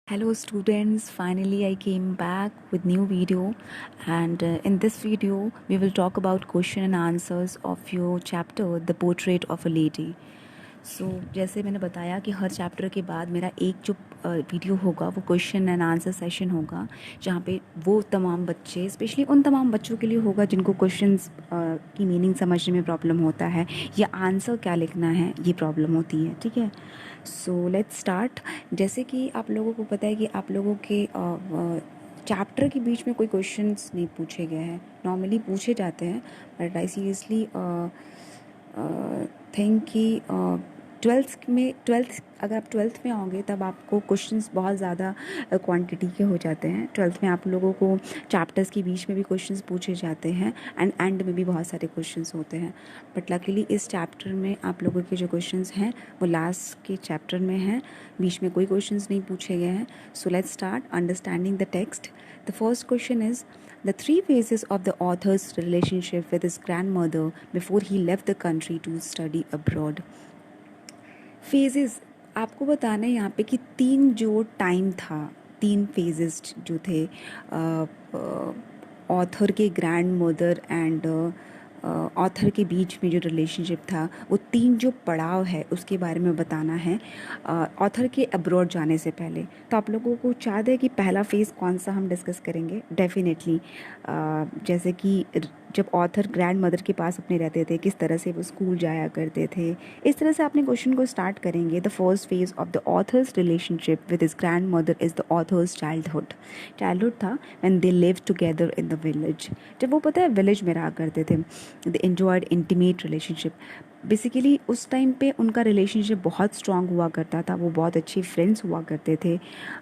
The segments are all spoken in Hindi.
Hello students, finally I came back with new video and in this video we will talk about question and answers of your chapter The Portrait of a Lady. जैसे मैंने बताया कि हर चैप्टर के बाद मेरा एक जो वीडियो होगा वो क्वेश्चन एंड आंसर सेशन होगा, जहाँ पे वो तमाम बच्चे, स्पेशली उन तमाम बच्चों के लिए होगा जिनको क्वेश्चंस की मीनिंग समझने में प्रॉब्लम होता है या आंसर क्या लिखना है ये प्रॉब्लम होती है। ठीक है, सो लेट्स स्टार्ट। जैसे कि आप लोगों को पता है कि आप लोगों के चैप्टर के बीच में कोई क्वेश्चंस नहीं पूछे गए हैं, नॉर्मली पूछे जाते हैं, बट आई सीरियसली थिंक कि ट्वेल्थ अगर आप ट्वेल्थ में आओगे तब आपको क्वेश्चंस बहुत ज़्यादा क्वांटिटी के हो जाते हैं। ट्वेल्थ में आप लोगों को चैप्टर्स के बीच में भी क्वेश्चंस पूछे जाते हैं एंड एंड में भी बहुत सारे क्वेश्चंस होते हैं, बट लकीली इस चैप्टर में आप लोगों के जो क्वेश्चंस हैं वो लास्ट के चैप्टर में हैं, बीच में कोई क्वेश्चंस नहीं पूछे गए हैं। So let's start understanding the text. The first question is the three phases of the author's relationship with his grandmother before he left the country to study abroad. Phases आपको बताना है यहाँ पे कि तीन जो टाइम था, तीन फेजेस जो थे ऑथर के ग्रैंड मदर एंड ऑथर के बीच में जो रिलेशनशिप था, वो तीन जो पड़ाव है उसके बारे में बताना है ऑथर के अब्रॉड जाने से पहले। तो आप लोगों को याद है कि पहला फेज़ कौन सा हम डिस्कस करेंगे? डेफिनेटली जैसे कि जब ऑथर ग्रैंड मदर के पास अपने रहते थे, किस तरह से वो स्कूल जाया करते थे, इस तरह से अपने क्वेश्चन को स्टार्ट करेंगे। The first phase of the authors relationship with his grand mother is the authors childhood था when they live together in the village. जब वो पता है विलेज में रहा करते थे, they enjoyed intimate relationship. Basically उस टाइम पे उनका रिलेशनशिप बहुत स्ट्रांग हुआ करता था, वो बहुत अच्छे फ्रेंड्स हुआ करते थे,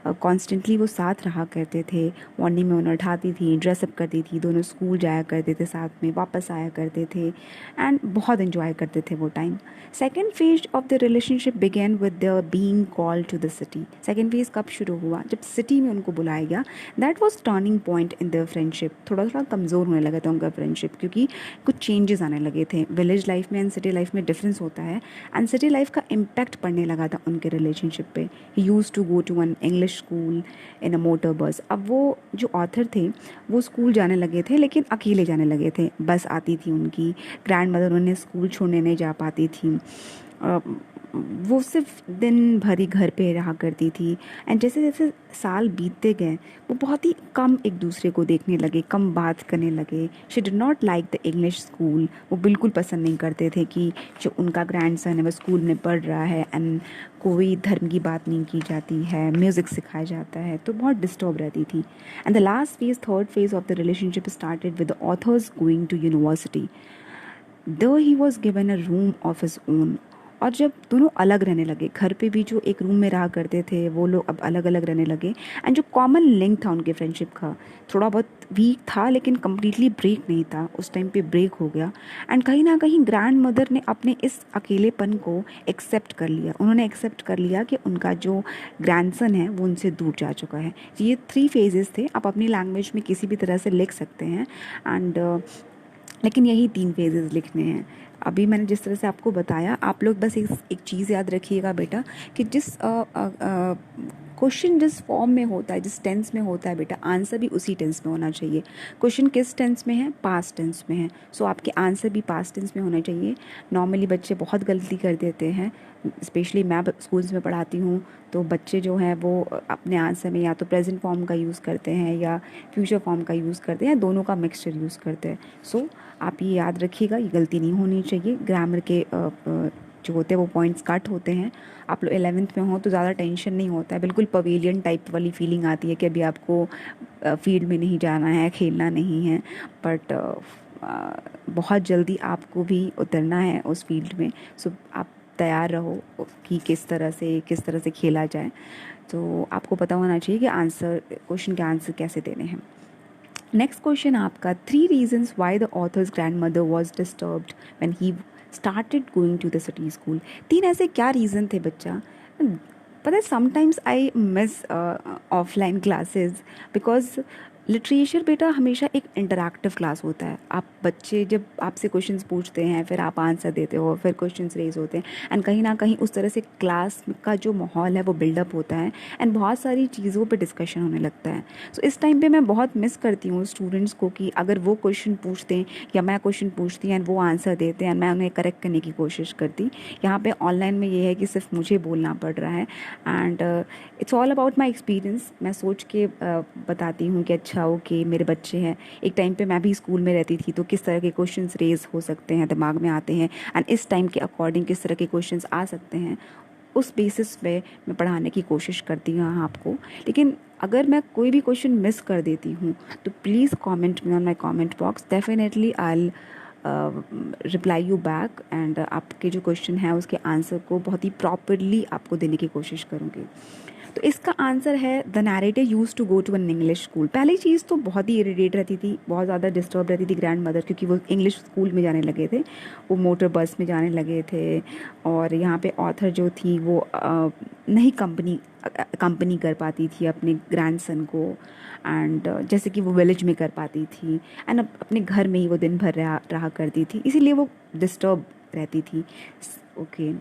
कॉन्स्टेंटली वो साथ रहा करते थे। मॉर्निंग में उन्हें उठाती थी, ड्रेसअप करती थी, दोनों स्कूल जाया करते थे, साथ में वापस आया करते थे एंड बहुत इन्जॉय करते थे वो time. Second phase of the relationship begin with the being called to the city. Second phase कब शुरू हुआ? जब सिटी में उनको बुलाया गया। That was turning point in the friendship. थोड़ा थोड़ा कमज़ोर होने लगा था उनका फ्रेंडशिप, क्योंकि कुछ चेंजेस आने लगे थे। विलेज लाइफ में एंड सिटी लाइफ में डिफरेंस होता है एंड सिटी लाइफ का इम्पैक्ट पड़ने लगा था उनके रिलेशनशिप पे। He used to go to an English school in a motor bus. अब वो जो ऑथर थे वो स्कूल जाने लगे थे, लेकिन अकेले जाने लगे थे। बस आती थी उनकी, ग्रैंड मदर उन्हें स्कूल छोड़ने नहीं जा पाती थी, वो सिर्फ दिन भर ही घर पे रहा करती थी। एंड जैसे जैसे साल बीतते गए वो बहुत ही कम एक दूसरे को देखने लगे, कम बात करने लगे। She did not like the English school. वो बिल्कुल पसंद नहीं करते थे कि जो उनका ग्रैंडसन है वो स्कूल में पढ़ रहा है एंड कोई धर्म की बात नहीं की जाती है, म्यूज़िक सिखाया जाता है, तो बहुत डिस्टर्ब रहती थी। And the last phase, third phase of the relationship started with the authors going to university. दो he was given a room of his own. और जब दोनों अलग रहने लगे, घर पे भी जो एक रूम में रहा करते थे वो लोग अब अलग अलग रहने लगे। एंड जो कॉमन लिंक था उनके फ्रेंडशिप का, थोड़ा बहुत वीक था लेकिन कम्प्लीटली ब्रेक नहीं था, उस टाइम पे ब्रेक हो गया। एंड कहीं ना कहीं ग्रैंड मदर ने अपने इस अकेलेपन को एक्सेप्ट कर लिया। उन्होंने एक्सेप्ट कर लिया कि उनका जो ग्रैंडसन है वो उनसे दूर जा चुका है। ये थ्री फेजेस थे, आप अपनी लैंग्वेज में किसी भी तरह से लिख सकते हैं एंड लेकिन यही तीन फेजेस लिखने हैं। अभी मैंने जिस तरह से आपको बताया, आप लोग बस एक चीज़ याद रखिएगा बेटा, कि जिस क्वेश्चन जिस फॉर्म में होता है, जिस टेंस में होता है बेटा, आंसर भी उसी टेंस में होना चाहिए। क्वेश्चन किस टेंस में है? पास्ट टेंस में है, सो आपके आंसर भी पास्ट टेंस में होना चाहिए। नॉर्मली बच्चे बहुत गलती कर देते हैं, स्पेशली मैं स्कूल्स में पढ़ाती हूँ, तो बच्चे जो हैं वो अपने आंसर में या तो प्रेजेंट फॉर्म का यूज़ करते हैं या फ्यूचर फॉर्म का यूज़ करते हैं, दोनों का मिक्सचर यूज़ करते हैं। सो आप ये याद रखिएगा, ये गलती नहीं होनी चाहिए। ग्रामर के जो होते हैं वो पॉइंट्स कट होते हैं। आप लोग 11th में हो तो ज़्यादा टेंशन नहीं होता है, बिल्कुल पवेलियन टाइप वाली फीलिंग आती है कि अभी आपको फील्ड में नहीं जाना है, खेलना नहीं है, बट बहुत जल्दी आपको भी उतरना है उस फील्ड में। सो आप तैयार रहो कि किस तरह से खेला जाए। तो आपको पता होना चाहिए कि आंसर, क्वेश्चन के आंसर कैसे देने हैं। नेक्स्ट क्वेश्चन आपका, 3 reasons why the authors grand mother was disturbed when he started going to the city school. 3 ऐसे क्या रीज़न थे बच्चा? पता है, sometimes I miss offline classes because literature बेटा हमेशा एक इंटरैक्टिव क्लास होता है। आप बच्चे जब आपसे क्वेश्चंस पूछते हैं, फिर आप आंसर देते हो, फिर क्वेश्चंस रेज होते हैं, एंड कहीं ना कहीं उस तरह से क्लास का जो माहौल है वो बिल्डअप होता है, एंड बहुत सारी चीज़ों पे डिस्कशन होने लगता है। सो इस टाइम पे मैं बहुत मिस करती हूँ स्टूडेंट्स को कि अगर वो क्वेश्चन पूछते हैं या मैं क्वेश्चन पूछती एंड वो आंसर देते हैं, मैं उन्हें करेक्ट करने की कोशिश करती। यहाँ पे ऑनलाइन में ये है कि सिर्फ मुझे बोलना पड़ रहा है, and it's all about my experience. मैं सोच के बताती हूँ कि अच्छा ओके मेरे बच्चे हैं, एक टाइम पे मैं भी स्कूल में रहती थी, तो किस तरह के क्वेश्चंस रेज हो सकते हैं, दिमाग में आते हैं, एंड इस टाइम के अकॉर्डिंग किस तरह के क्वेश्चंस आ सकते हैं, उस बेसिस पे मैं पढ़ाने की कोशिश करती हूँ आपको। लेकिन अगर मैं कोई भी क्वेश्चन मिस कर देती हूँ तो please comment me on my comment box, definitely I reply you back, and आपके जो क्वेश्चन है उसके आंसर को बहुत ही प्रॉपरली आपको देने की कोशिश करूँगी। तो इसका आंसर है the narrator use to go to an English school. पहली चीज़ तो बहुत ही इरिटेट रहती थी, बहुत ज़्यादा डिस्टर्ब रहती थी ग्रैंड मदर, क्योंकि वो इंग्लिश स्कूल में जाने लगे थे, वो मोटर बस में जाने लगे थे, और यहाँ पे ऑथर जो थी वो नहीं कंपनी कर पाती थी अपने ग्रैंडसन को, एंड जैसे कि वो विलेज में कर पाती थी, एंड अपने घर में ही वो दिन भर रहा करती थी, इसीलिए वो डिस्टर्ब रहती थी। ओके,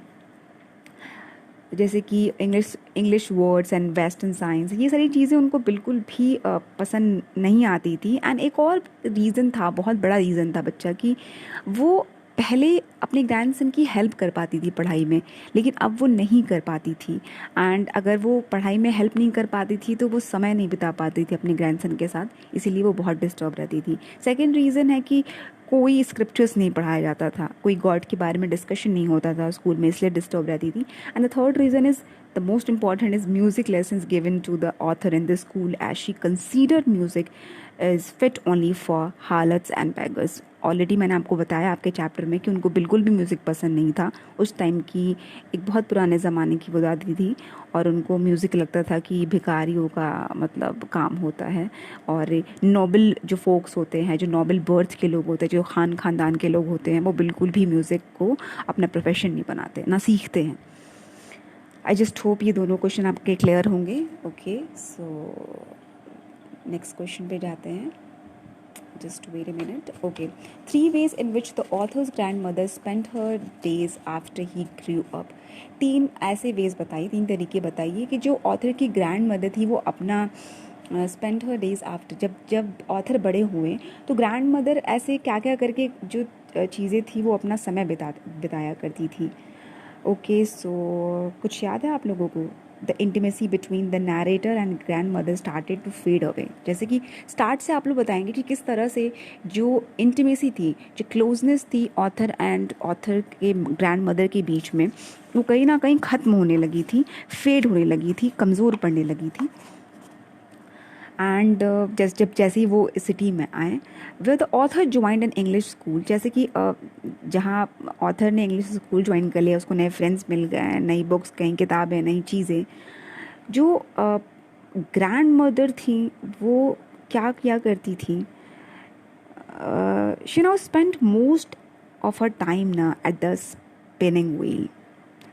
जैसे कि English words and western science, ये सारी चीज़ें उनको बिल्कुल भी पसंद नहीं आती थी। एंड एक और रीज़न था, बहुत बड़ा रीज़न था बच्चा कि वो पहले अपने ग्रैंडसन की हेल्प कर पाती थी पढ़ाई में, लेकिन अब वो नहीं कर पाती थी, एंड अगर वो पढ़ाई में हेल्प नहीं कर पाती थी तो वो समय नहीं बिता पाती थी अपने ग्रैंडसन के साथ, इसीलिए वो बहुत डिस्टर्ब रहती थी। सेकेंड रीज़न है कि कोई स्क्रिप्चर्स नहीं पढ़ाया जाता था, कोई गॉड के बारे में डिस्कशन नहीं होता था स्कूल में, इसलिए डिस्टर्ब रहती थी। And the third reason is the most important is music lessons given to the author in the school, as she considered music is fit only for harlots and beggars. Already मैंने आपको बताया आपके चैप्टर में कि उनको बिल्कुल भी म्यूज़िक पसंद नहीं था। उस टाइम की एक बहुत पुराने ज़माने की वो दादी थी, और उनको म्यूज़िक लगता था कि भिखारियों का मतलब काम होता है, और नोबल जो फोक्स होते हैं, जो नोबल बर्थ के लोग होते हैं, जो खानदान के लोग होते हैं, वो बिल्कुल भी म्यूज़िक को अपना प्रोफेशन नहीं बनाते, ना सीखते हैं। आई जस्ट होप ये दोनों क्वेश्चन आपके क्लियर होंगे। ओके, सो नेक्स्ट क्वेश्चन पे जाते हैं। Just wait a minute. Okay, 3 ways in which the author's grandmother spent her days after he grew up। 3 ऐसे वेज बताइए, 3 तरीके बताइए कि जो ऑथर की ग्रैंड मदर थी वो अपना स्पेंड हर डेज आफ्टर, जब ऑथर बड़े हुए तो ग्रैंड मदर ऐसे क्या क्या करके जो चीज़ें थी वो अपना समय बिताया करती थी। ओके, सो कुछ याद है आप लोगों को? The intimacy between the narrator and grand mother started to fade away. जैसे कि स्टार्ट से आप लोग बताएंगे कि किस तरह से जो इंटीमेसी थी, जो क्लोजनेस थी ऑथर एंड ऑथर के ग्रैंड मदर के बीच में, वो कहीं ना कहीं ख़त्म होने लगी थी, फेड होने लगी थी, कमज़ोर पड़ने लगी थी। एंड जैसे ही वो सिटी में आए, way the author joined N English school. जैसे कि जहाँ ऑथर ने इंग्लिश स्कूल ज्वाइन कर लिया, उसको नए फ्रेंड्स मिल गए, नई बुक्स, कई किताबें, नई चीज़ें। जो ग्रैंड मदर थी वो क्या किया करती थी, she now spend most of her time ना at the spinning wheel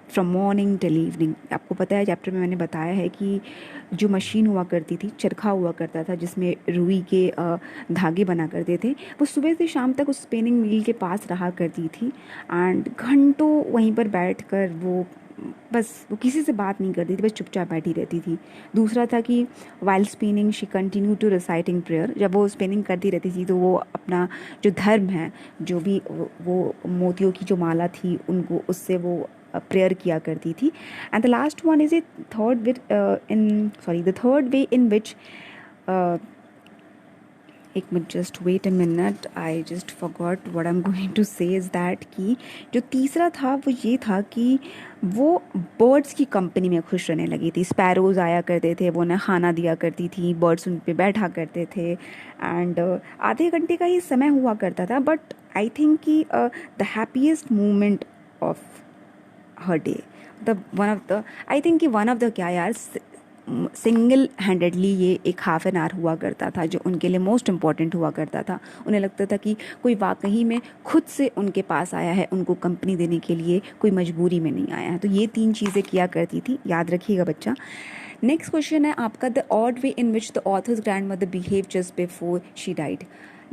from morning till evening. आपको पता है चैप्टर में मैंने बताया है कि जो मशीन हुआ करती थी, चरखा हुआ करता था जिसमें रुई के धागे बना करते थे, वो सुबह से शाम तक उस स्पिनिंग व्हील के पास रहा करती थी, एंड घंटों वहीं पर बैठ कर वो किसी से बात नहीं करती थी, बस चुपचाप बैठी रहती थी। दूसरा था कि while spinning she continue to reciting prayer. जब वो स्पिनिंग करती रहती थी तो वो अपना जो धर्म है, जो भी वो मोतियों की जो माला थी, उनको उससे वो प्रेयर किया करती थी। And the last one is the third way in which, एक minute, just wait a minute, I just forgot what I am going to say, is that कि जो तीसरा था वो ये था कि वो बर्ड्स की कंपनी में खुश रहने लगी थी। स्पैरोज़ आया करते थे, वो उन्हें खाना दिया करती थी, बर्ड्स उन पे बैठा करते थे, एंड आधे घंटे का ही समय हुआ करता था, बट आई थिंक कि the happiest moment of her day, the one of the, I think कि वन ऑफ द क्या यार, सिंगल हैंडेडली ये एक हाफ एन आवर हुआ करता था जो उनके लिए मोस्ट इम्पॉर्टेंट हुआ करता था। उन्हें लगता था कि कोई वाकई में खुद से उनके पास आया है, उनको कंपनी देने के लिए, कोई मजबूरी में नहीं आया है। तो ये 3 चीज़ें किया करती थी, याद रखिएगा बच्चा। नेक्स्ट क्वेश्चन है आपका, the odd way in which the author's grand mother behave just before she died.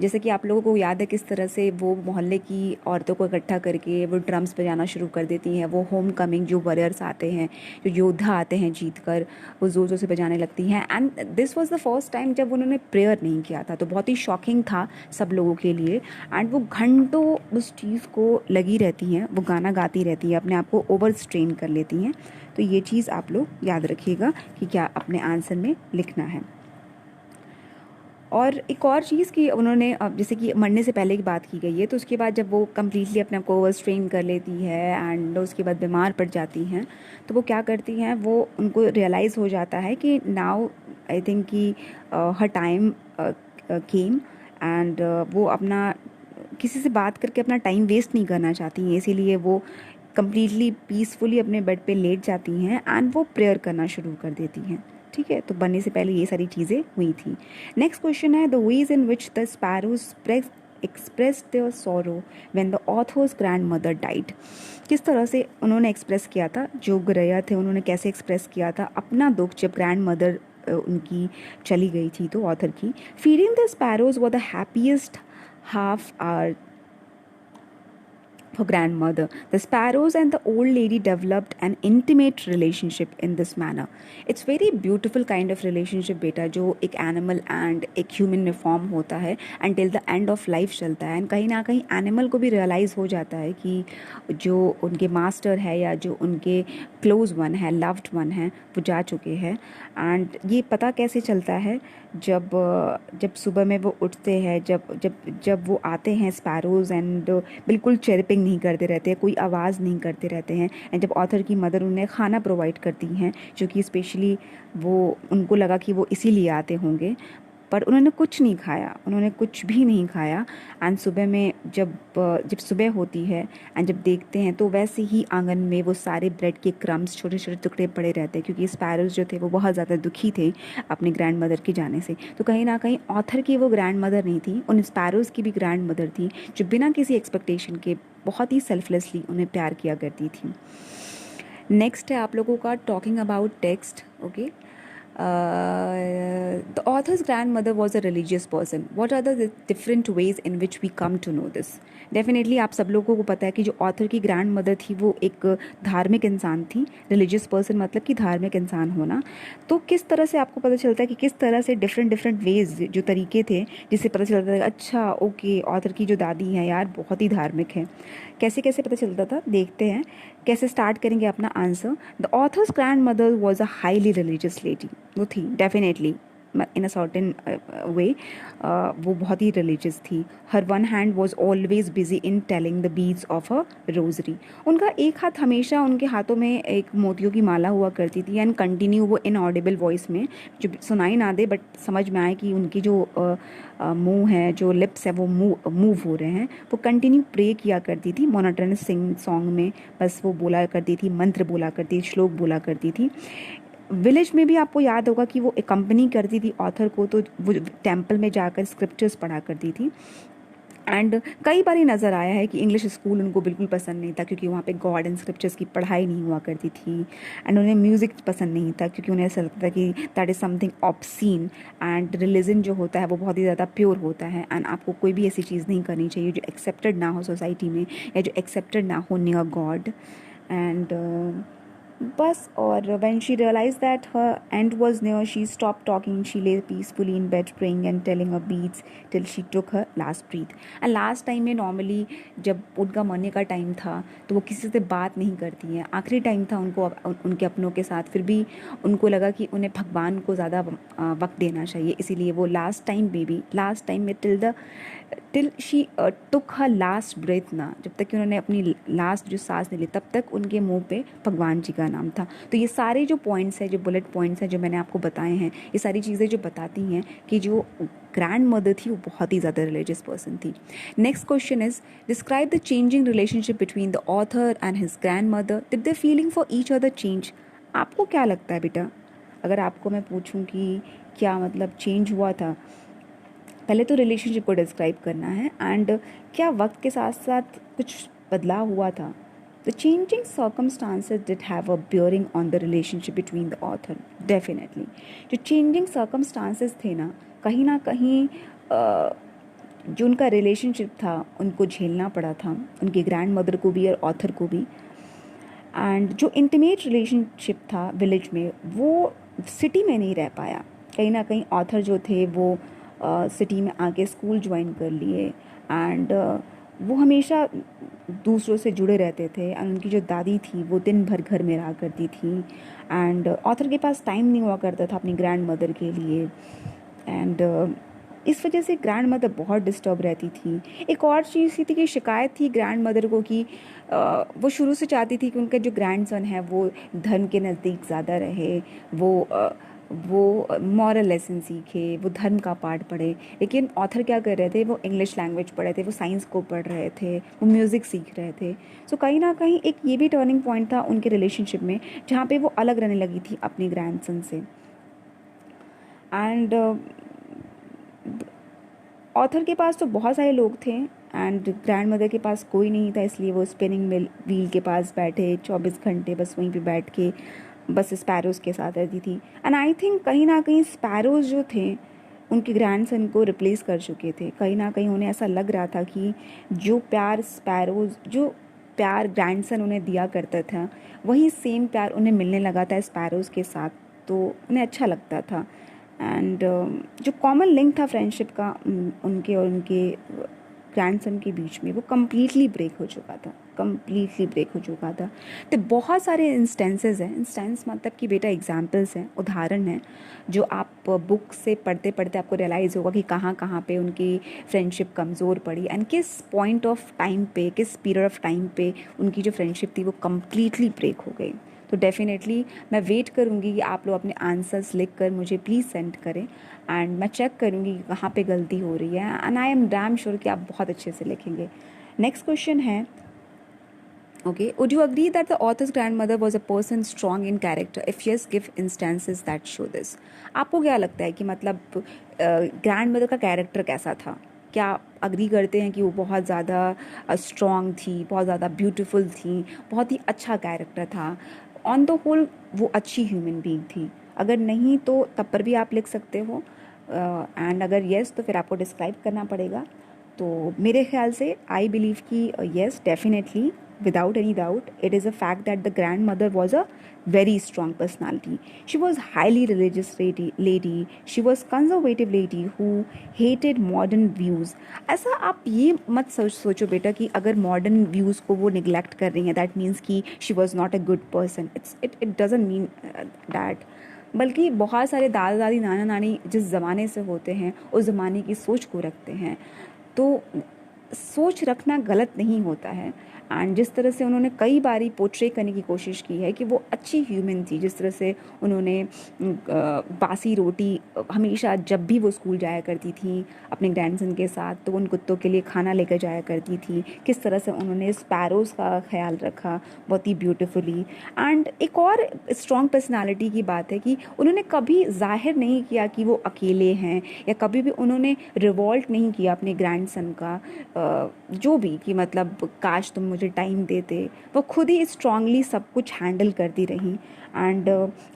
जैसे कि आप लोगों को याद है किस तरह से वो मोहल्ले की औरतों को इकट्ठा करके वो ड्रम्स बजाना शुरू कर देती हैं। वो होम कमिंग जो वॉरियर्स आते हैं, जो योद्धा आते हैं जीत कर, वो ज़ोर ज़ोर से बजाने लगती हैं। And this was the first time जब उन्होंने प्रेयर नहीं किया था, तो बहुत ही शॉकिंग था सब लोगों के लिए। एंड वो घंटों उस चीज़ को लगी रहती हैं, वो गाना गाती रहती हैं, अपने आप को ओवर स्ट्रेन कर लेती हैं। तो ये चीज़ आप लोग याद रखिएगा कि क्या अपने आंसर में लिखना है। और एक और चीज़ कि उन्होंने जैसे कि मरने से पहले की बात की गई है, तो उसके बाद जब वो कम्प्लीटली अपने आप को ओवर स्ट्रेन कर लेती है एंड उसके बाद बीमार पड़ जाती हैं, तो वो क्या करती हैं, वो उनको रियलाइज़ हो जाता है कि नाउ आई थिंक कि हर टाइम केम, एंड वो अपना किसी से बात करके अपना टाइम वेस्ट नहीं करना चाहती हैं, इसीलिए वो कम्प्लीटली पीसफुली अपने बेड पे लेट जाती हैं एंड वो प्रेयर करना शुरू कर देती हैं। ठीक है, तो बनने से पहले ये सारी चीज़ें हुई थी। नेक्स्ट क्वेश्चन है, the ways in which the sparrows express their sorrow when the authors grand mother died. किस तरह से उन्होंने एक्सप्रेस किया था, जो ग्रैया थे उन्होंने कैसे एक्सप्रेस किया था अपना दुख जब ग्रैंड मदर उनकी चली गई थी, तो ऑथर की। Feeding the sparrows were the happiest half hour her grandmother. The sparrows and the old lady developed an intimate relationship in this manner. It's very beautiful kind of relationship बेटा, जो एक animal and एक human में form होता है until the end of life चलता है। and कहीं ना कहीं animal को भी realize हो जाता है कि जो उनके master है या जो उनके close one है, loved one है, वो जा चुके हैं। and ये पता कैसे चलता है, जब सुबह में वो उठते हैं, जब वो आते हैं स्पैरोज, एंड बिल्कुल चेरपिंग नहीं करते रहते हैं, कोई आवाज़ नहीं करते रहते हैं। एंड जब ऑथर की मदर उन्हें खाना प्रोवाइड करती हैं, जो कि स्पेशली वो उनको लगा कि वो इसीलिए आते होंगे, पर उन्होंने कुछ नहीं खाया, उन्होंने कुछ भी नहीं खाया। एंड सुबह में जब सुबह होती है एंड जब देखते हैं, तो वैसे ही आंगन में वो सारे ब्रेड के क्रम्स, छोटे छोटे टुकड़े पड़े रहते हैं, क्योंकि स्पैरोज जो थे वो बहुत ज़्यादा दुखी थे अपने ग्रैंड मदर के जाने से। तो कहीं ना कहीं ऑथर की वो ग्रैंड मदर नहीं थी, उन स्पैरोज की भी ग्रैंड मदर थी, जो बिना किसी एक्सपेक्टेशन के बहुत ही सेल्फलेसली उन्हें प्यार किया करती थी। नेक्स्ट है आप लोगों का talking about text. Okay, the author's grandmother was a religious person. What are the different ways in which we come to know this? Definitely आप सब लोगों को पता है कि जो ऑथर की ग्रैंड मदर थी वो एक धार्मिक इंसान थी। रिलीजियस पर्सन मतलब कि धार्मिक इंसान होना। तो किस तरह से आपको पता चलता है कि किस तरह से डिफरेंट वेज, जो तरीके थे जिससे पता चलता था अच्छा ओके ऑथर की जो दादी हैं यार बहुत ही धार्मिक है। कैसे कैसे पता चलता था, देखते हैं कैसे स्टार्ट करेंगे अपना answer. The author's grand mother was a highly religious lady. वो थी definitely in a certain way, वो बहुत ही रिलीजियस थी। Her one hand was always busy in telling the beads of a rosary. उनका एक हाथ हमेशा उनके हाथों में एक मोतियों की माला हुआ करती थी, एंड कंटिन्यू वो इनऑडिबल वॉइस में, जो सुनाई ना दे बट समझ में आए कि उनकी जो मुंह है, जो लिप्स है वो मूव हो रहे हैं, वो कंटिन्यू प्रे किया करती थी मोनोटोनस सिंग सॉन्ग में। बस वो बोला करती थी, मंत्र बोला करती थी, श्लोक बोला करती थी। विलेज में भी आपको याद होगा कि वो अकम्पनी करती थी ऑथर को, तो वो टेम्पल में जाकर स्क्रिप्चर्स पढ़ा करती थी। एंड कई बार ये नज़र आया है कि इंग्लिश स्कूल उनको बिल्कुल पसंद नहीं था, क्योंकि वहाँ पे गॉड एंड स्क्रिप्चर्स की पढ़ाई नहीं हुआ करती थी। एंड उन्हें म्यूज़िक पसंद नहीं था, क्योंकि उन्हें ऐसा लगता था कि that is something obscene. And religion जो होता है वो बहुत ही ज़्यादा प्योर होता है, एंड आपको कोई भी ऐसी चीज़ नहीं करनी चाहिए जो एक्सेप्टेड ना हो सोसाइटी में, या जो एक्सेप्टेड ना हो नियर गॉड। एंड बस, और when she realized that her end was near, she stopped talking. She lay peacefully in bed praying and telling her beads till she took her last breath. And last time में normally जब उनका मरने का टाइम था तो वो किसी से बात नहीं करती हैं। आखिरी टाइम था उनको उनके अपनों के साथ, फिर भी उनको लगा कि उन्हें भगवान को ज़्यादा वक्त देना चाहिए, इसीलिए वो लास्ट टाइम में till she took her last breath ना, जब तक कि उन्होंने अपनी लास्ट जो सांस ले ली तब तक उनके मुंह पे भगवान जी का नाम था। तो ये सारे जो पॉइंट्स हैं, जो बुलेट पॉइंट्स हैं जो मैंने आपको बताए हैं, ये सारी चीज़ें जो बताती हैं कि जो ग्रैंड मदर थी वो बहुत ही ज़्यादा रिलीजियस पर्सन थी। Next question is, describe the changing relationship between the author and his grand mother. Did the feeling for each other change? आपको क्या लगता है बेटा, अगर आपको मैं पूछूं कि क्या मतलब चेंज हुआ था, पहले तो रिलेशनशिप को डिस्क्राइब करना है एंड क्या वक्त के साथ साथ कुछ बदलाव हुआ था. The changing circumstances did have a bearing on the relationship between the author. Definitely जो चेंजिंग सर्कमस्टांसेस थे ना कहीं जो उनका रिलेशनशिप था उनको झेलना पड़ा था, उनके ग्रैंड मदर को भी और ऑथर को भी. एंड जो इंटीमेट रिलेशनशिप था विलेज में वो सिटी में नहीं रह पाया. कहीं ना कहीं ऑथर जो थे वो सिटी में आके स्कूल ज्वाइन कर लिए एंड वो हमेशा दूसरों से जुड़े रहते थे. एंड उनकी जो दादी थी वो दिन भर घर में रहा करती थी एंड ऑथर के पास टाइम नहीं हुआ करता था अपनी ग्रैंड मदर के लिए. एंड इस वजह से ग्रैंड मदर बहुत डिस्टर्ब रहती थी. एक और चीज़ थी कि शिकायत थी ग्रैंड मदर को कि वो शुरू से चाहती थी कि उनका जो ग्रैंड सन है वो धर्म के नज़दीक ज़्यादा रहे, वो मॉरल लेसन सीखे, वो धर्म का पाठ पढ़े. लेकिन ऑथर क्या कर रहे थे, वो इंग्लिश लैंग्वेज पढ़ रहे थे, वो साइंस को पढ़ रहे थे, वो म्यूज़िक सीख रहे थे. सो कहीं ना कहीं एक ये भी टर्निंग पॉइंट था उनके रिलेशनशिप में जहाँ पे वो अलग रहने लगी थी अपने ग्रैंड सन से. एंड ऑथर के पास तो बहुत सारे लोग थे एंड ग्रैंड मदर के पास कोई नहीं था, इसलिए वो स्पिनिंग व्हील के पास बैठे 24 घंटे बस वहीं पे बैठ के बस स्पैरोज़ के साथ रहती थी. एंड आई थिंक कहीं ना कहीं स्पैरोज़ जो थे उनके ग्रैंडसन को रिप्लेस कर चुके थे. कहीं ना कहीं उन्हें ऐसा लग रहा था कि जो प्यार ग्रैंडसन उन्हें दिया करता था वही सेम प्यार उन्हें मिलने लगा था स्पैरोज़ के साथ, तो उन्हें अच्छा लगता था. एंड जो कॉमन लिंक था फ्रेंडशिप का उनके और उनके ग्रैंडसन के बीच में वो कम्प्लीटली ब्रेक हो चुका था. तो बहुत सारे इंस्टेंसेस हैं, इंस्टेंस मतलब कि बेटा एग्जांपल्स हैं, उदाहरण हैं जो आप बुक से पढ़ते पढ़ते आपको रियलाइज़ होगा कि कहाँ कहाँ पे उनकी फ्रेंडशिप कमज़ोर पड़ी एंड किस पॉइंट ऑफ टाइम पे, किस पीरियड ऑफ टाइम पे उनकी जो फ्रेंडशिप थी वो कम्प्लीटली ब्रेक हो गई. तो डेफिनेटली मैं वेट करूँगी कि आप लोग अपने आंसर्स लिख कर मुझे प्लीज़ सेंड करें एंड मैं चेक करूँगी कि कहाँ पे गलती हो रही है and I am damn sure कि आप बहुत अच्छे से लिखेंगे. नेक्स्ट क्वेश्चन है, okay, would you agree that the author's grandmother was a person strong in character? If yes, give instances that show this. आपको क्या लगता है कि मतलब ग्रैंड मदर का कैरेक्टर कैसा था? क्या अग्री करते हैं कि वो बहुत ज़्यादा स्ट्रॉन्ग थी, बहुत ज़्यादा ब्यूटीफुल थी, बहुत ही अच्छा कैरेक्टर था, ऑन द होल वो अच्छी ह्यूमन बीइंग थी? अगर नहीं तो तब पर भी आप लिख सकते हो एंड अगर येस तो फिर आपको डिस्क्राइब करना पड़ेगा. तो मेरे ख्याल से आई बिलीव कि yes definitely without any doubt it is a fact that the grandmother was a very strong personality. She was highly religious lady. She was conservative lady who hated modern views. ऐसा आप ये मत सोचो बेटा कि अगर मॉडर्न व्यूज़ को वो निगलेक्ट कर रही हैं दैट मीन्स कि she was not a good person. It doesn't mean that. बल्कि बहुत सारे दादा दादी नाना नानी जिस ज़माने से होते हैं उस ज़माने की सोच को रखते हैं, तो सोच रखना गलत नहीं होता है. एंड जिस तरह से उन्होंने कई बारी पोर्ट्रे करने की कोशिश की है कि वो अच्छी ह्यूमन थी, जिस तरह से उन्होंने बासी रोटी हमेशा जब भी वो स्कूल जाया करती थी अपने ग्रैंडसन के साथ तो उन कुत्तों के लिए खाना लेकर जाया करती थी, किस तरह से उन्होंने स्पैरोज़ का ख्याल रखा बहुत ही ब्यूटीफुली. एंड एक और स्ट्रॉन्ग पर्सनालिटी की बात है कि उन्होंने कभी जाहिर नहीं किया कि वो अकेले हैं या कभी भी उन्होंने रिवॉल्ट नहीं किया अपने ग्रैंडसन का जो भी कि मतलब काश तुम मुझे टाइम देते. वो खुद ही स्ट्रांगली सब कुछ हैंडल करती रही. एंड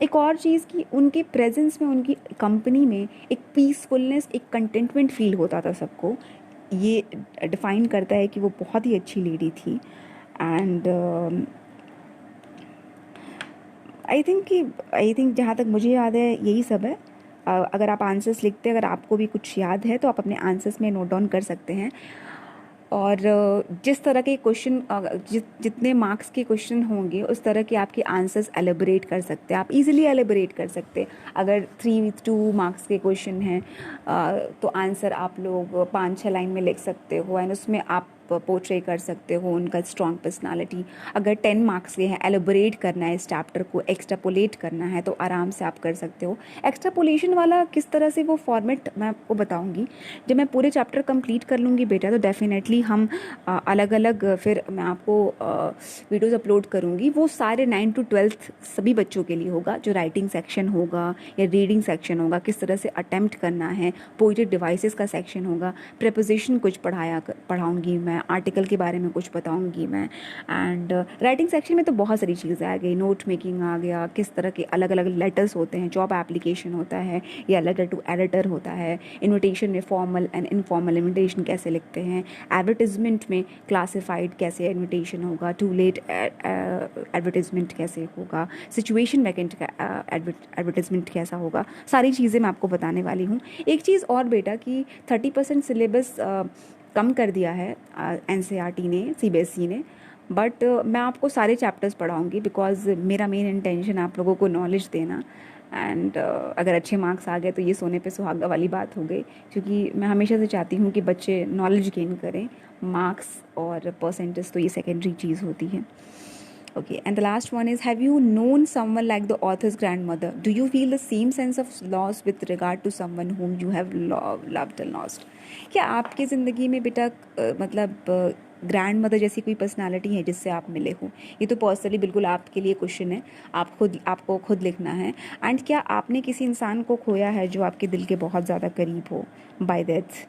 एक और चीज़ कि उनके प्रेजेंस में, उनकी कंपनी में एक पीसफुलनेस, एक कंटेंटमेंट फील होता था सबको. ये डिफ़ाइन करता है कि वो बहुत ही अच्छी लेडी थी. एंड आई थिंक जहाँ तक मुझे याद है यही सब है. अगर आप आंसर्स लिखते हैं, अगर आपको भी कुछ याद है तो आप अपने आंसर्स में नोट डाउन कर सकते हैं. और जिस तरह के क्वेश्चन जितने मार्क्स के क्वेश्चन होंगे उस तरह के आपके आंसर्स एलेबोरेट कर सकते हैं, आप इजीली एलेबोरेट कर सकते हैं. अगर 3 मार्क्स के क्वेश्चन हैं तो आंसर आप लोग 5-6 लाइन में लिख सकते हो एंड उसमें आप पोर्ट्रे कर सकते हो उनका स्ट्रॉन्ग पर्सनालिटी। अगर 10 मार्क्स के हैं, एलोबरेट करना है इस चैप्टर को, एक्स्ट्रापोलेट करना है, तो आराम से आप कर सकते हो। एक्स्ट्रापोलेशन वाला किस तरह से वो फॉर्मेट मैं आपको बताऊंगी। जब मैं पूरे चैप्टर कंप्लीट कर लूँगी बेटा, तो डेफिनेटली हम अलग अलग फिर मैं आपको वीडियोज़ अपलोड करूँगी। वो सारे 9 to 12 सभी बच्चों के लिए होगा। जो राइटिंग सेक्शन होगा या रीडिंग सेक्शन होगा, किस तरह से अटेम्प्ट करना है, पोएटिक डिवाइसेस का सेक्शन होगा, प्रेपोजिशन कुछ पढ़ाऊँगी मैं, आर्टिकल के बारे में कुछ बताऊँगी मैं। एंड राइटिंग सेक्शन में तो बहुत सारी चीज़ें आ गई, नोट मेकिंग आ गया, किस तरह के अलग अलग लेटर्स होते हैं, जॉब एप्लीकेशन होता है या लेटर टू एडिटर होता है, इन्विटेशन में फॉर्मल एंड इनफॉर्मल इन्विटेशन कैसे लिखते हैं, एडवर्टिजमेंट में क्लासिफाइड कैसे इन्विटेशन होगा, टू लेट एडवर्टिजमेंट कैसे होगा, सिचुएशन वैकेंट का एडवर्टिजमेंट कैसा होगा, सारी चीज़ें मैं आपको बताने वाली हूँ। एक चीज़ और बेटा कि 30% सिलेबस कम कर दिया है NCERT ने, CBSE ने, बट मैं आपको सारे चैप्टर्स पढ़ाऊँगी बिकॉज मेरा मेन इंटेंशन आप लोगों को नॉलेज देना। एंड अगर अच्छे मार्क्स आ गए तो ये सोने पे सुहागा वाली बात हो गई, क्योंकि मैं हमेशा से चाहती हूँ कि बच्चे नॉलेज गेन करें। मार्क्स और परसेंटेज तो ये सेकेंडरी चीज़ होती है। Okay, and the last one is, have you known someone like the author's grandmother? Do you feel the same sense of loss with regard to someone whom you have loved and lost? क्या आपकी ज़िंदगी में बेटा मतलब ग्रैंड मदर जैसी कोई पर्सनालिटी है जिससे आप मिले हो? ये तो पर्सनली बिल्कुल आपके लिए क्वेश्चन है, आपको खुद लिखना है। एंड क्या आपने किसी इंसान को खोया है जो आपके दिल के बहुत ज़्यादा करीब हो bye death?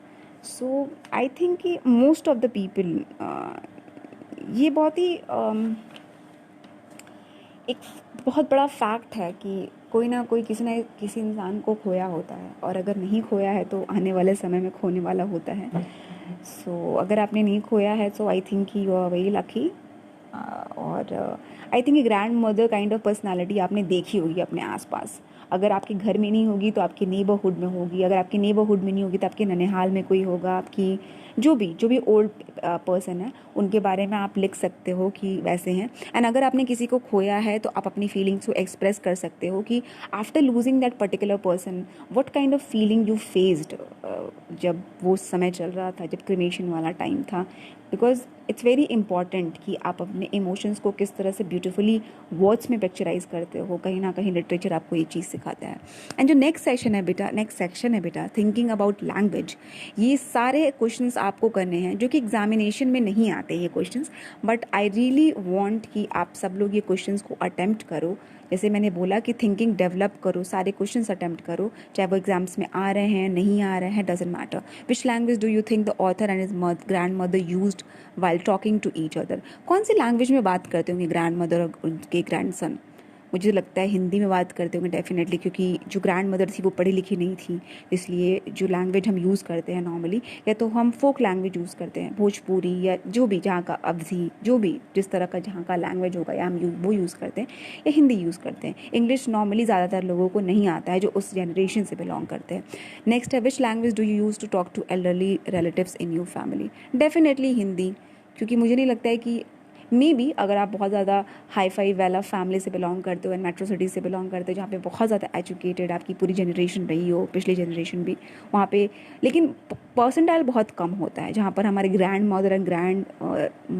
So I think कि मोस्ट ऑफ द पीपल, ये बहुत ही एक बहुत बड़ा फैक्ट है कि कोई ना कोई किसी न किसी इंसान को खोया होता है, और अगर नहीं खोया है तो आने वाले समय में खोने वाला होता है। सो अगर आपने नहीं खोया है तो I think you are very lucky. और I think grandmother kind of personality आपने देखी होगी अपने आसपास। अगर आपके घर में नहीं होगी तो आपके नेबरहुड में होगी, अगर आपके नेबरहुड में नहीं होगी तो आपके ननिहाल में कोई होगा, आपकी जो भी ओल्ड पर्सन है उनके बारे में आप लिख सकते हो कि वैसे हैं। एंड अगर आपने किसी को खोया है तो आप अपनी फीलिंग्स को एक्सप्रेस कर सकते हो कि after losing that particular person what kind of feeling you faced जब वो समय चल रहा था, जब क्रिमेशन वाला टाइम था। बिकॉज इट्स वेरी इंपॉर्टेंट कि आप अपने इमोशंस को किस तरह से ब्यूटिफुली वर्ड्स में पिक्चराइज करते हो। कहीं ना कहीं लिटरेचर आपको ये चीज़ सिखाता है। एंड जो नेक्स्ट सेक्शन है बेटा थिंकिंग अबाउट लैंग्वेज। ये सारे क्वेश्चंस आपको करने हैं जो कि एग्जामिनेशन में नहीं आते ये questions, but I really want कि आप सब लोग ये क्वेश्चंस को अटेम्प्ट करो। जैसे मैंने बोला कि थिंकिंग डेवलप करो, सारे क्वेश्चंस अटेम्प्ट करो, चाहे वो एग्जाम्स में आ रहे हैं नहीं आ रहे हैं, doesn't matter. Which language do you think the author and his grand mother used while talking to each other? कौन सी लैंग्वेज में बात करते होंगे ग्रैंड मदर और उनके ग्रैंड सन? मुझे लगता है हिंदी में बात करते होंगे डेफिनेटली, क्योंकि जो ग्रैंड मदर थी वो पढ़ी लिखी नहीं थी, इसलिए जो लैंग्वेज हम यूज़ करते हैं नॉर्मली, या तो हम फोक लैंग्वेज यूज़ करते हैं, भोजपुरी या जो भी जहाँ का अवधी, जो भी जिस तरह का जहाँ का लैंग्वेज होगा या हम वो यूज़ करते हैं, या हिंदी यूज़ करते हैं। इंग्लिश नॉर्मली ज़्यादातर लोगों को नहीं आता है जो उस जनरेशन से बिलोंग करते हैं। नेक्स्ट है, which language do you use to talk to elderly relatives in your family? Definitely Hindi, क्योंकि मुझे नहीं लगता है कि मे बी अगर आप बहुत ज़्यादा हाई फाई वाला फैमिली से बिलोंग करते हो एंड मेट्रो सिटी से बिलोंग करते हो जहाँ पे बहुत ज़्यादा एजुकेटेड आपकी पूरी जनरेशन रही हो, पिछली जनरेशन भी वहाँ पे, लेकिन परसेंटाइल बहुत कम होता है जहाँ पर हमारे grand mother and grand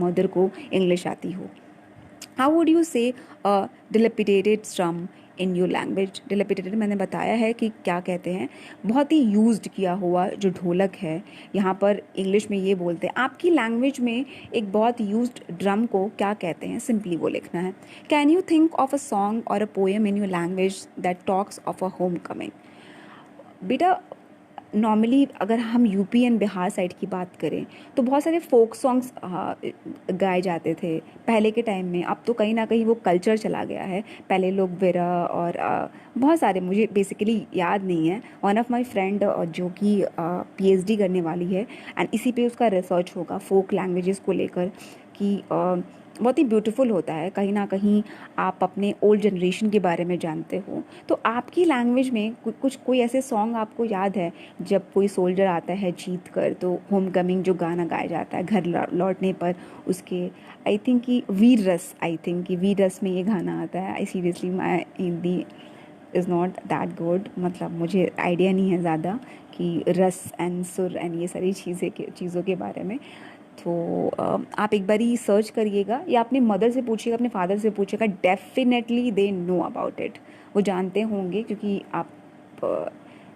mother को इंग्लिश आती हो। हाउ वुड यू से dilapidated स्ट्रम in your language? Dilapidated मैंने बताया है कि क्या कहते हैं, बहुत ही यूज्ड किया हुआ जो ढोलक है, यहाँ पर इंग्लिश में ये बोलते हैं। आपकी लैंग्वेज में एक बहुत यूज्ड ड्रम को क्या कहते हैं, सिंपली वो लिखना है। Can you think of a song or a poem in your language that talks of a homecoming? बेटा नॉर्मली अगर हम यूपी एंड बिहार साइड की बात करें तो बहुत सारे फोक सॉन्ग्स गाए जाते थे पहले के टाइम में। अब तो कहीं ना कहीं वो कल्चर चला गया है। पहले लोग विरा और बहुत सारे, मुझे बेसिकली याद नहीं है। वन ऑफ माय फ्रेंड जो कि PhD करने वाली है एंड इसी पे उसका रिसर्च होगा फोक लैंग्वेजेस को लेकर, कि बहुत ही ब्यूटीफुल होता है। कहीं ना कहीं आप अपने ओल्ड जनरेशन के बारे में जानते हो। तो आपकी लैंग्वेज में कोई ऐसे सॉन्ग आपको याद है जब कोई सोल्जर आता है जीत कर, तो होम कमिंग जो गाना गाया जाता है घर लौटने पर उसके, आई थिंक कि वीर रस में ये गाना आता है। I seriously my Hindi is not that good, मतलब मुझे आइडिया नहीं है ज़्यादा कि रस एंड सुर एंड ये सारी चीज़ों के बारे में। तो आप एक बारी सर्च करिएगा या अपनी मदर से पूछिएगा, अपने फादर से पूछिएगा, definitely they know about it, वो जानते होंगे, क्योंकि आप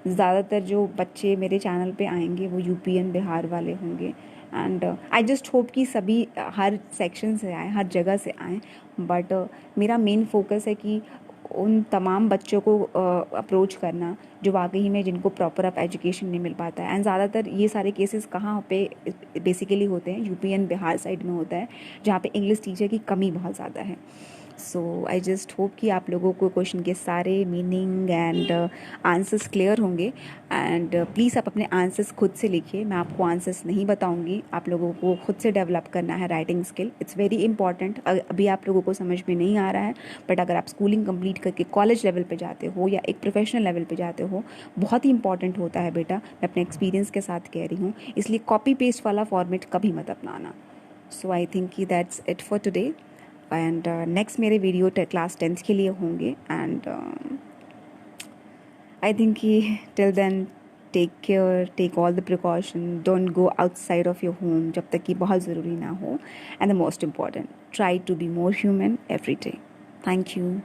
ज़्यादातर जो बच्चे मेरे चैनल पे आएंगे वो यूपी एंड बिहार वाले होंगे। एंड आई जस्ट होप कि सभी हर सेक्शन से आएँ, हर जगह से आएँ, बट मेरा मेन फोकस है कि उन तमाम बच्चों को अप्रोच करना जो वाकई में जिनको प्रॉपर ऑफ एजुकेशन नहीं मिल पाता है। एंड ज़्यादातर ये सारे केसेस कहाँ पे बेसिकली होते हैं, यूपी एंड बिहार साइड में होता है, जहाँ पे इंग्लिश टीचर की कमी बहुत ज़्यादा है। सो आई जस्ट होप कि आप लोगों को क्वेश्चन के सारे मीनिंग एंड आंसर्स क्लियर होंगे। एंड प्लीज़ आप अपने आंसर्स खुद से लिखिए, मैं आपको आंसर्स नहीं बताऊंगी, आप लोगों को खुद से डेवलप करना है writing skill. It's very important. अभी आप लोगों को समझ में नहीं आ रहा है, बट अगर आप स्कूलिंग कंप्लीट करके कॉलेज लेवल पे जाते हो या एक प्रोफेशनल लेवल पे जाते हो, बहुत ही इंपॉर्टेंट होता है बेटा, मैं अपने एक्सपीरियंस के साथ कह रही हूँ। इसलिए कॉपी पेस्ट वाला फॉर्मेट कभी मत अपनाना। सो आई थिंक कि that's it for today. And next मेरे वीडियो क्लास 10th के लिए होंगे। एंड आई थिंक कि till then take care, take all the precaution, don't go outside of your home जब तक कि बहुत ज़रूरी ना हो। And the most important, try to be more human every day. Thank you.